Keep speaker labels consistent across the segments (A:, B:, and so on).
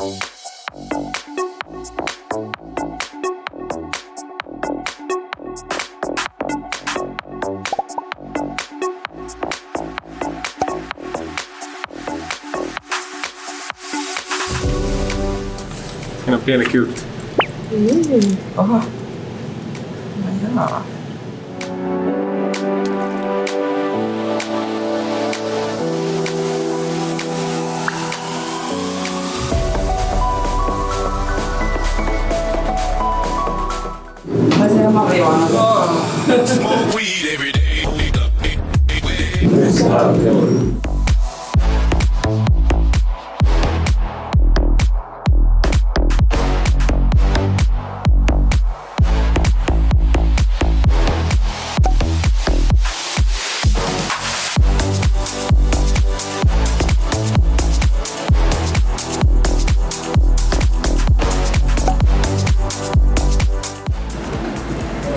A: Siinä on pieni kyltti.
B: Oho. No jaa. Vai se on marijuana?
C: Smoke weed every day.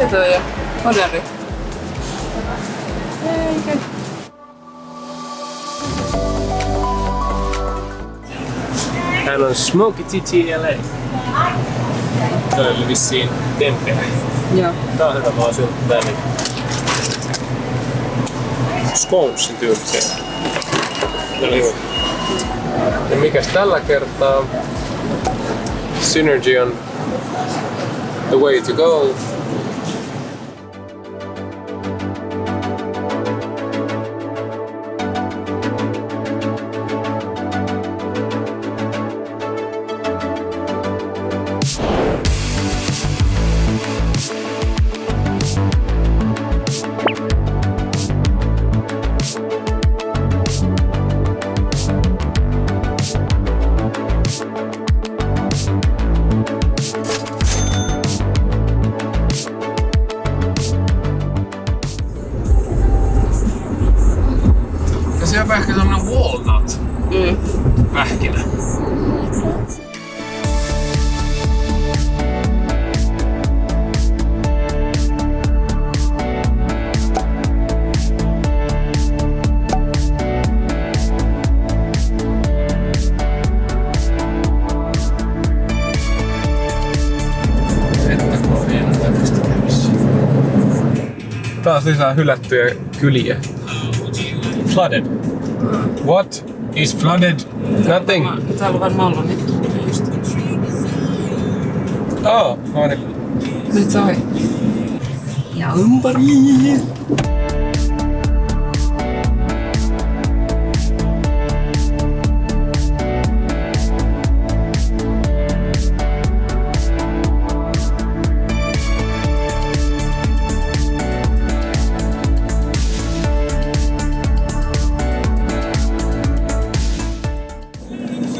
B: Mikä toi on? Moderni. Eikä.
A: Täällä on Smoky TTLA. Tää oli vissiin tempeh.
B: Joo.
A: Tää on hyvä, mä oon syönyt väliin. Sconesin tyylisiä. Tää oli hyvä. Ja mikäs tällä kertaa? Synergy on the way to go. Ja siellä on ehkä semmonen walnut. Pähkinä. Taas lisää hylättyjä kyliä. Flooded. What is flooded? Nothing.
B: Täällä on varmaan ollut niitä tulee just.
A: Oh, no niin.
B: Nyt se ohi. Ja ympäri.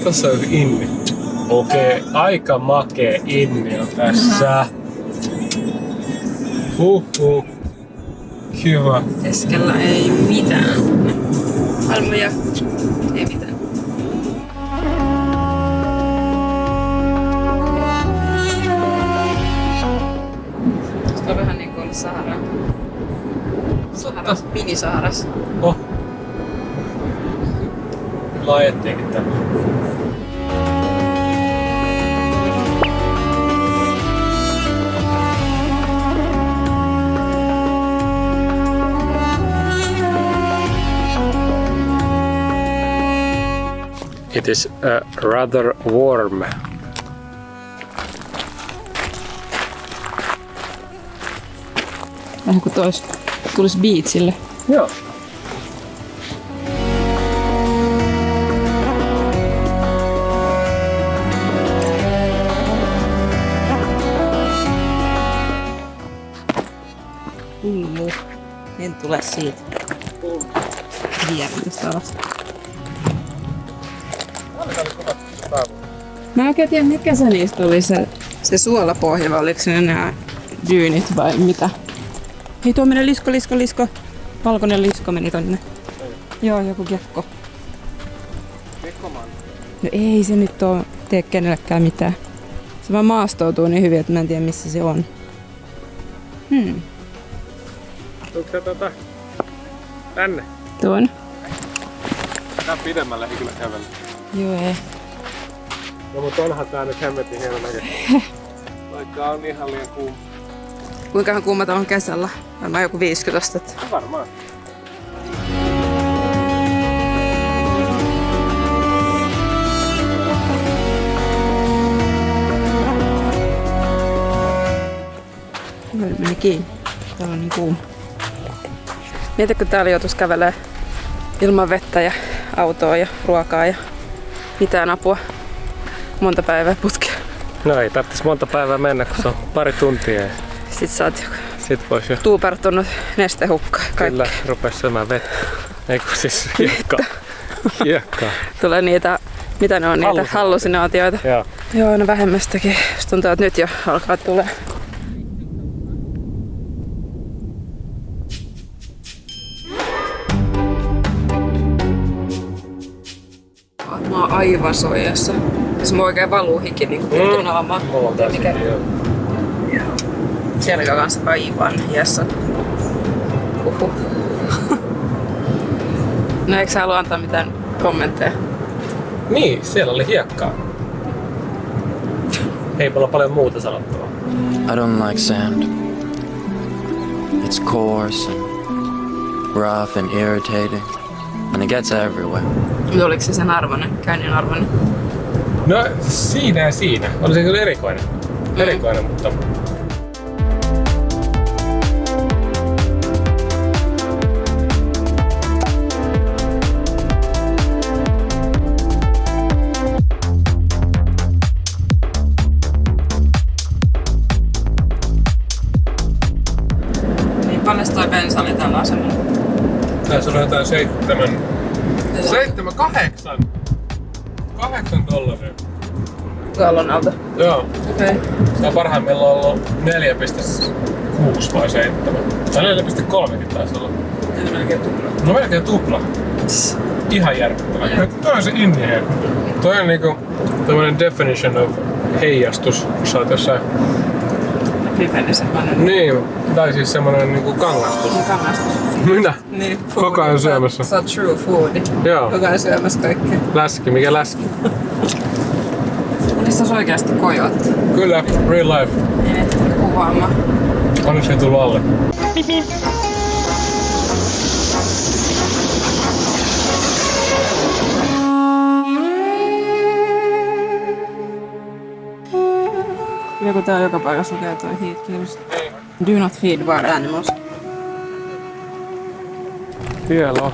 A: Tossa on inni. Okei, aika makee inni on tässä. Kiva.
B: Keskellä ei mitään. Palmuja. Ei mitään. Se on vähän niinku ollut Sahara. Saharas. Mini-Saharas.
A: Oh. Kyllä ajettiinkin tänne. It is rather warm.
B: Vähän kuin tulisi beachille.
A: Joo.
B: Hullu. En tule siitä. Vieristä alas. Mä en oikein tiedä mikä se niistä oli se suolapohja vai oliko se nämä dyynit vai mitä. Hei tuo menee lisko. Valkoinen lisko meni tonne. Joo, joku kiekko. No ei se nyt tee kenellekään mitään. Se vaan maastoutuu niin hyvin, että mä en tiedä missä se on.
A: Tuutko sä tänne?
B: Tuon.
A: Tää pidemmälle ei kyllä kävellä.
B: Joo ei.
A: No mut onhan tää nyt hemmetin hieno näköistä. Vaikka on ihan liian kuuma.
B: Kuinkahan kuuma tää on kesällä? Varmaan joku 50 astetta.
A: Varmaan.
B: Vielä meni kiinni. Täällä on niin kuuma. Mieti, kun täällä joutuisi kävelemään ilman vettä ja autoa ja ruokaa ja mitään apua. Monta päivää putkea.
A: No ei tarvitsisi monta päivää mennä, kun se on pari tuntia. Ja
B: Sitten sä oot
A: sit vois jo
B: tuupertunut nestehukkaan.
A: kyllä rupes syömään vettä. Eiku siis hiekkaa. Hiekkaa.
B: Tulee niitä, mitä ne on, niitä hallusinaatioita.
A: Joo.
B: Joo, no vähemmästäkin. Musta tuntuu, että nyt jo alkaa tulee. Mä oon aivan soijassa. Siis mä oikein valuu hiki niinku pitkin naamaa.
A: Mulla on täysin.
B: Selkä kanssa aivan hiessä. No eikö sä halua antaa mitään kommentteja?
A: Niin, siellä oli hiekkaa. Ei mulla paljon muuta sanottavaa.
D: I don't like sand. It's coarse and rough and irritating, and it gets everywhere.
B: Oliko se sen arvoinen, käynnin arvoinen?
A: No siinä ja siinä. Oli se kyllä erikoinen. Erikoinen, mutta...
B: Niin paljon toi bensa oli tällä asemalla?
A: Tässä on jotain 8 $8.
B: Gallonalta.
A: Joo.
B: Okei. Okay.
A: Se on parhaimmillaan ollut 4,6 vai 7. Tai 4,3kin taisi olla.
B: Eli melkein tupla.
A: No melkein tupla. Ihan järkyttävää. Toi on se inni. Toi on niinku tämmönen definition of heijastus, kun sä oot jossain...
B: Pipeni semmonen.
A: Niin, tai siis semmonen niinku kangastus.
B: Kangastus.
A: Minä?
B: Niin.
A: Koko ajan syömässä.
B: Sä oot true foodi.
A: Joo.
B: Koko ajan syömässä kaikkea.
A: Läski, mikä läski?
B: Missä olisi oikeasti kojotti?
A: Kyllä, real life.
B: Ei ehtinyt kuvaamaan.
A: Onneksi ei tullut alle.
B: Joku tää joka paikassa lukee toi heat kills. Do not feed wild animals.
A: Siellä on.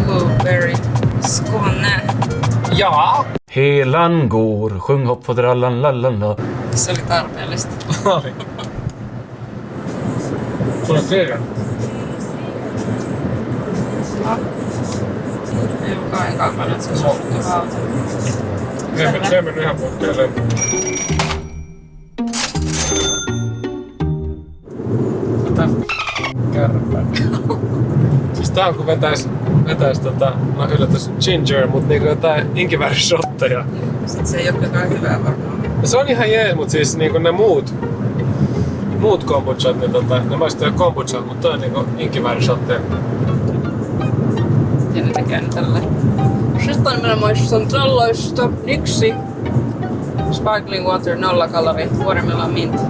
B: Blueberry. Skåne.
A: Ja.
E: Helan går, sjung hopp för drallan lalala.
B: Se oli tarpeellista.
A: Oli. Sulla kirja.
B: Ei ole kauan kaukana, että se olisi ollut hyvä auto.
A: Se meni ihan putkeen. Kärpä. Siis tää on kun vetäis no yllätys ginger, mut niinku jotain inkiväärisotteja.
B: Sitten se ei ole jotain hyvää varmaan.
A: Se on ihan jees, mut siis niinku ne muut kombuchat, niin ne maistuu jo kombuchat, mut toi on niinku inkiväärisotteja.
B: Ja ne tekee ne tälleen. Sitten minä maistan tällaista. Yksi. Sparkling water, 0 kalori, watermelon mint.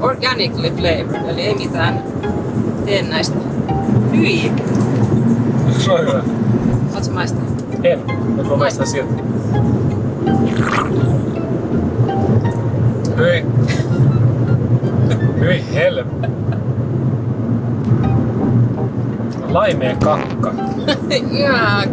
B: Organically flavored, eli ei mitään teennäistä. Hyi!
A: Se on hyvä.
B: Ootko maistaa?
A: En, mutta mä maistan silti. Hyi. Hyi helvetti. Laimea kakka.
B: Jaak.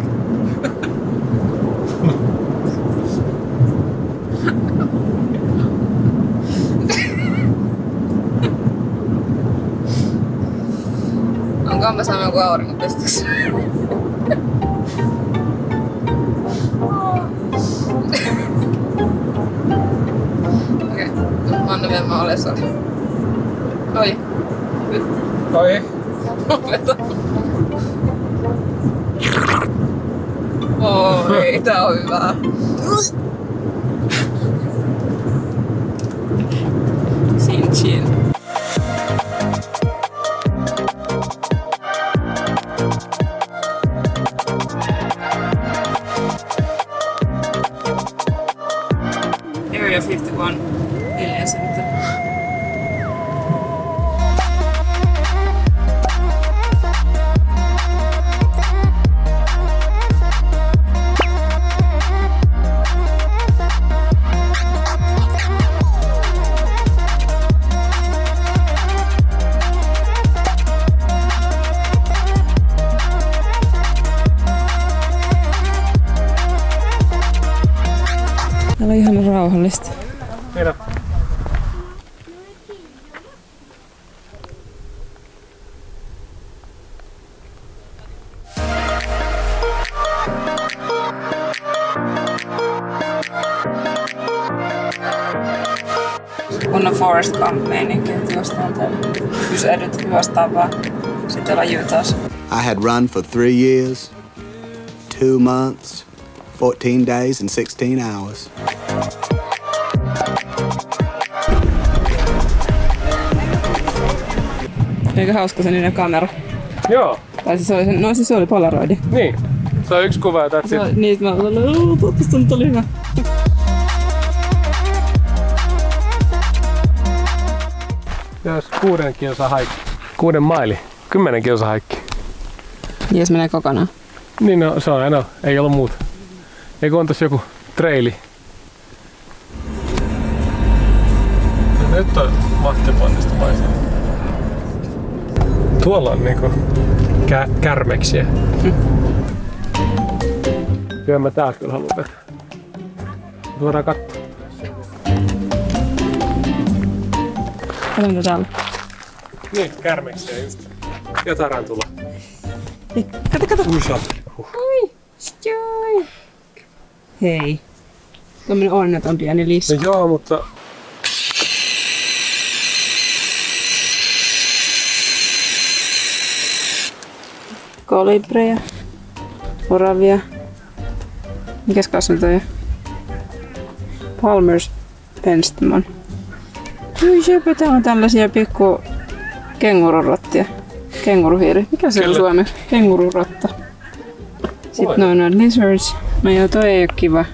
B: Onkohan mä saanut joku auringonpistys? Okei, anna vielä mä olen soli. Oi.
A: Oi.
B: Lopeta. Oi, tää on hyvää. Chin chin. Area 51 Alien Center. Täällä on ihan rauhallista.
A: Mira.
B: Kunnon Forest Gump-meininki, että juostaan täällä. Pysähdyt, juostaan vaan. Sitten ollaan taas.
F: I had run for 3 years, 2 months, 14 days and 16 hours.
B: Eikö hauska se niiden kamera?
A: Joo.
B: Tai siis se oli Polaroidi.
A: Niin. Se on yksi kuva ja that's it.
B: Niin, mä olin, toivottavasti nyt oli hyvä.
A: Jos 6 kilsa haikki. 6 maili. 10 kilsa haikki.
B: Jes menee kokonaan.
A: Niin no, se on aina. Ei ollut muuta. Eikö on tossa joku treili? Nyt on mahtipannista maisema. Tuolla on niinku kärmeksiä. Kyllä mä tää kyllä haluan vetää. Voidaan katsoa.
B: Kato mitä täällä.
A: Niin, kärmeksiä just. Ja tarantula.
B: Kato.
A: Usa.
B: Oi, joi. Hei. Tuommoinen onneton pieni lisko.
A: No joo, mutta
B: Kolibreja. Oravia. Mikäs kasvi toi on? Palmer's penstemon. Hyi sepä, täällä on tällaisia pikku kengururottia. Kenguruhiiri. Mikä se on suomeksi? Kengururotta. Sitten noin lizards. No joo, toi ei oo kiva.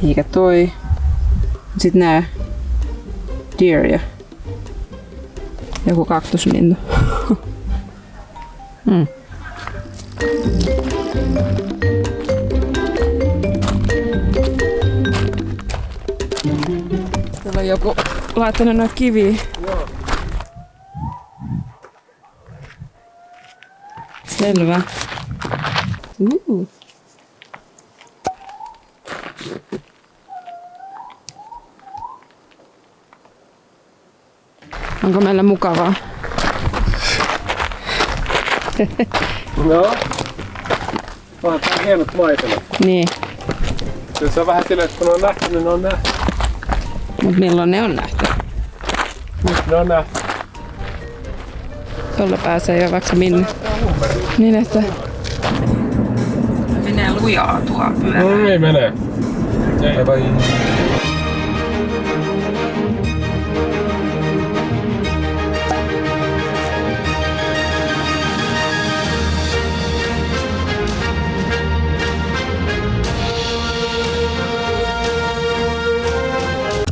B: Eikä toi. Sitten nää deer ja joku kaktuslintu. Täällä on joku laittanut noita kiviä.
A: joo.
B: Selvä. Onko meillä mukavaa?
A: No. Onhan tää hienot maisemat.
B: Niin,
A: Kyllä se on vähän silleen, että kun ne on nähty, niin ne on nähty.
B: mut milloin ne on nähty?
A: Nyt ne on nähty.
B: Tuolla pääsee jo vaikka minne. Niin että menee lujaa tuo pyörä.
A: No niin menee. Bye bye.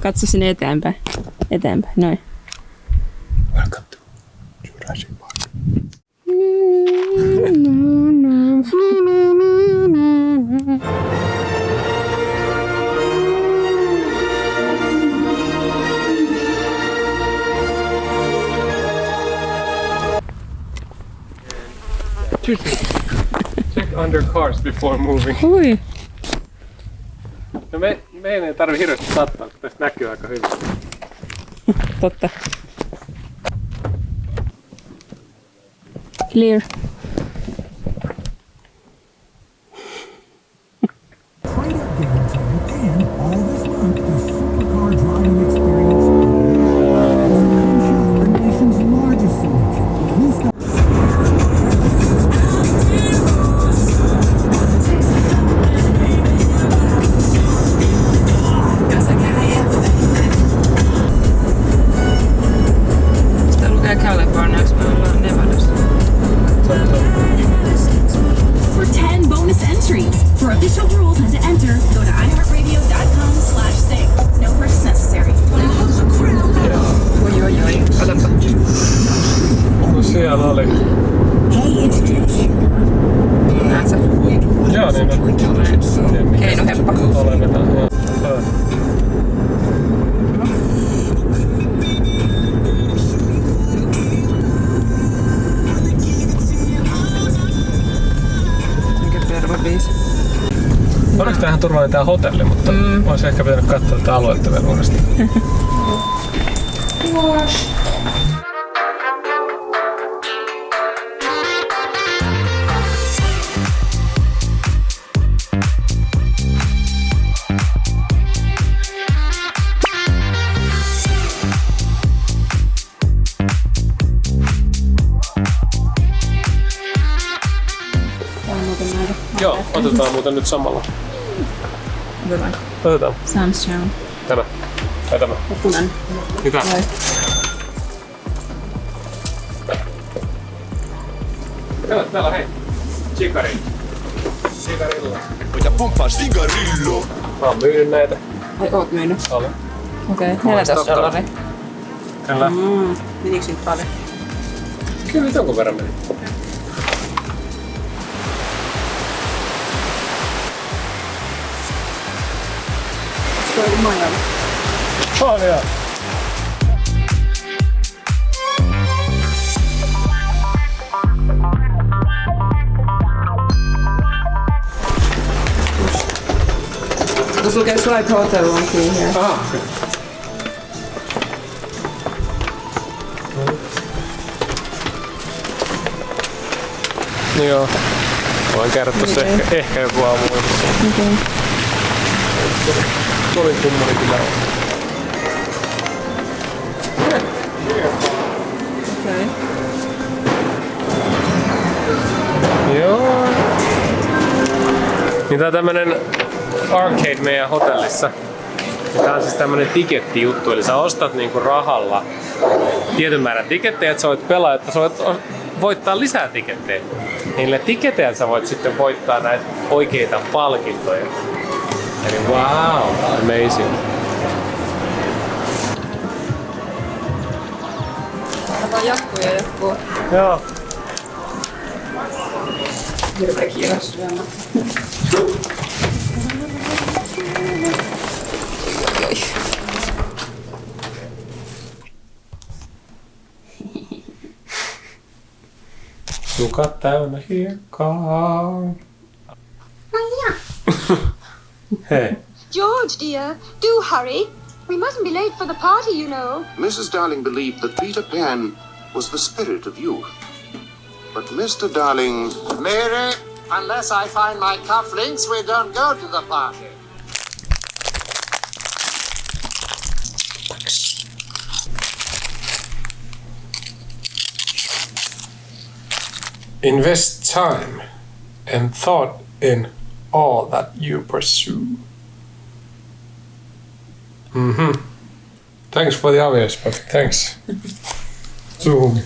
B: Katso sinne eteenpäin. Eteenpäin, noin.
A: Welcome to Jurassic Park. Check under cars before moving.
B: Hui.
A: No meidän ei tarvi hirveästi sattaa, kun tästä näkyy aika hyvin.
B: Totta. Clear. Sitä lukee Californiaksi, me ollaan Nevadassa.
G: For 10 bonus entries. For official rules and to enter, go to iHeartRadio.com/sing. No purchase necessary.
B: Oi. Otapa.
A: No siellä oli.
B: Näet sä?
A: Joo, niin on.
B: Keinoheppa.
A: Oletetaan, joo.
B: Mikä terve biisi?
A: Onneksi tämähän turvallinen tää hotelli, mutta olisi ehkä pitänyt katsoa tätä aluetta vielä uudestaan. Joo, otetaan muuten nyt samalla.
B: Hyvä.
A: Otetaan.
B: Sunshine.
A: Tämä. Tai tämä.
B: Ja punainen.
A: Hyvä.
B: Vai.
A: Kato, täällä hei. Chikari. Chikarilla.
C: Ja pomppaa Cigarillo.
A: Mä oon myynyt näitä.
B: Ai oot myynyt?
A: Olen.
B: Okei, $14.
A: Kyllä.
B: Menikö siitä paljon?
A: Kyllä nyt jonkun verran meni.
B: Se oli Miami.
A: Oh, joo.
B: Tuossa lukee Swipe Hotel on key here.
A: Aha, okei. Joo. Voin käydä tossa ehkä joku aamu.
B: Okei.
A: Kovin kummari kyllä on.
B: Okei.
A: Joo. Niin tää on tämmönen arcade meidän hotellissa. Ja tää on siis tämmönen tikettijuttu, eli sä ostat niinku rahalla tietyn määrän tikettejä, että sä voit pelaa, että sä voit voittaa lisää tikettejä. Niillä tiketeillä sä voit sitten voittaa näitä oikeita palkintoja. Eli wow, amazing.
B: Tämä jatkuu ja jatkuu.
A: Joo.
B: Hirveä kiire syömään.
A: Sukat täynnä hiekkaa. Hey.
H: George, dear, do hurry. We mustn't be late for the party, you know.
I: Mrs. Darling believed that Peter Pan was the spirit of youth. But Mr. Darling...
J: Mary, unless I find my cufflinks, we don't go to the party.
A: Invest time and thought in all that you pursue. Thanks for the obvious, but thanks. Zoom.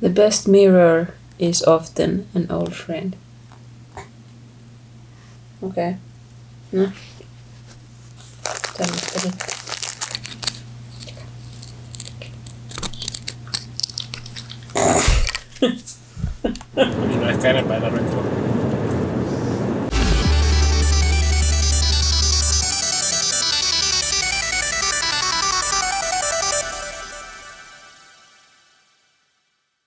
B: The best mirror is often an old friend. Okei. No. Tällaista sitten.
A: Niin ehkä enempää ei tarvitse tulla.